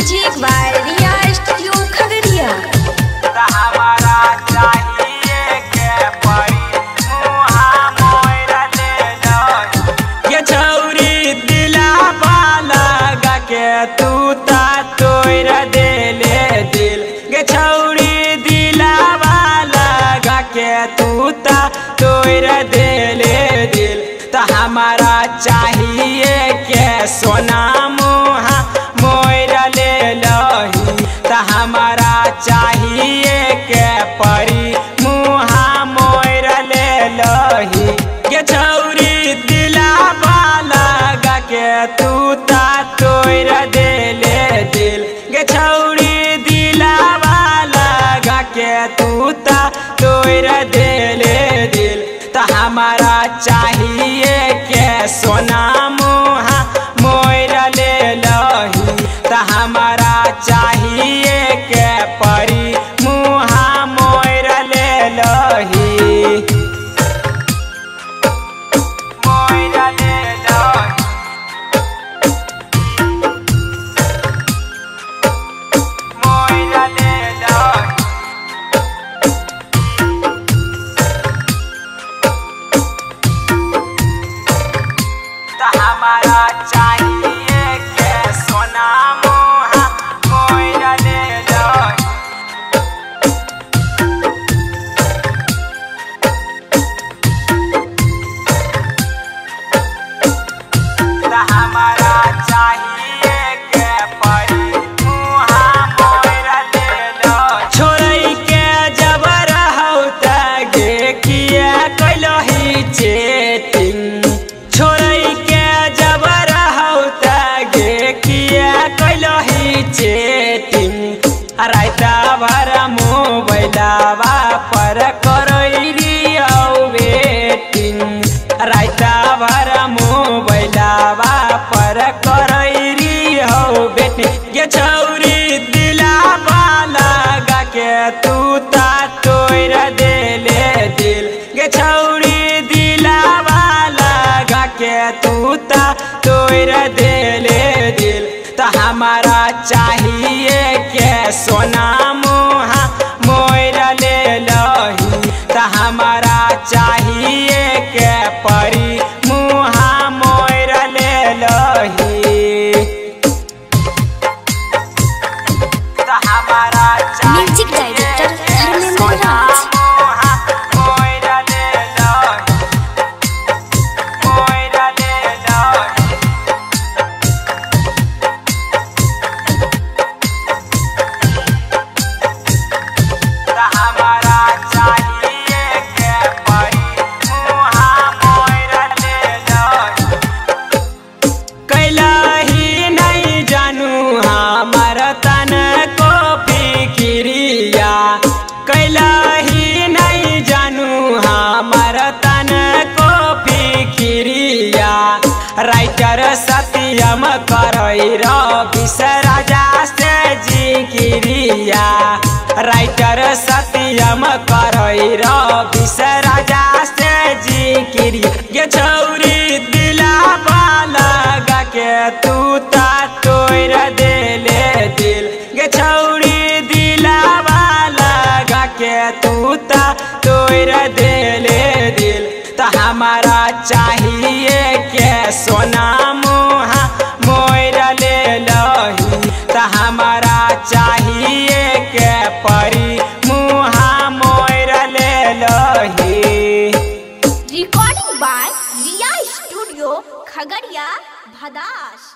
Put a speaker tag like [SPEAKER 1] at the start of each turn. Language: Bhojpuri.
[SPEAKER 1] Music by Riya studio Khagaria.
[SPEAKER 2] हमारा चाहिए के परी मुहा मोरा ले लो ये छौरी दिला वाला गा के तू ता तोड़ दे ले दिल ये छौरी दिला वाला गा के तू ता तोड़ दे ले दिल तो हमारा चाहिए के सोना मुहा मोरा ले लही तो हमारा चाहिए के परी मुहा मोरा ले लही ये छौरी दिला वाला गा के तू ता तोड़ दे ले दिल ये छौरी दिला वाला गा के तू ता तोड़ दे ले दिल तो हमारा चाहिए के सोना मुहा मोरा ले लही तो हमारा चाहिए के परी मुहा मोरा ले लही मोरा ले लही मोरा ले लही तो हमारा चाहिए के सोना मुहा मोरा ले लही तो हमारा चाहिए के परी मुहा मोरा ले लही छोड़ै के जबर हौ त गे किया कैलही चेटिंग छोड़ै के जबर हौ त गे किया कैलही चेटिंग राइता भर मोबाइलवा पर करैरियौ वेटिंग राइता भर मोबाइलवा पर करैरियौ वेटिंग ये छौरी दिला वाला गा के तू ता तोड़ दे ले दिल ये छौरी दिला वाला गा के तू ता तोड़ दे ले दिल तो हमारा चाहिए के सोना मुहा मोरा ले लही तो हमारा चाहिए के परी मुहा मोरा ले लही तो हमारा
[SPEAKER 1] म्यूजिक डायरेक्टर धर्मेंद्र राज।
[SPEAKER 2] मुहा मोरा ले लही मोरा ले लही तो हमारा चाहिए के परी मुहा मोरा ले लही कैलही नहीं जानू हमर तन को फिक्रिया कैलही नहीं जानू हमर तन को फिक्रिया राइटर सत्यम करई रविश राजा से जिक्रिया राइटर सत्यम करई रविश राजा से जिक्रिया ये छौरी दिला वाला गा के तू ता तोड़ दे ले दिल ये छौरी दिला वाला गा के तू ता तोड़ दे ले दिल तो हमारा चाहिए के सोना मुहा मोरा ले लही तो हमारा चाहिए के परी मुहा मोरा ले लही।
[SPEAKER 1] Recording by Riya studio Khagaria Bhadas.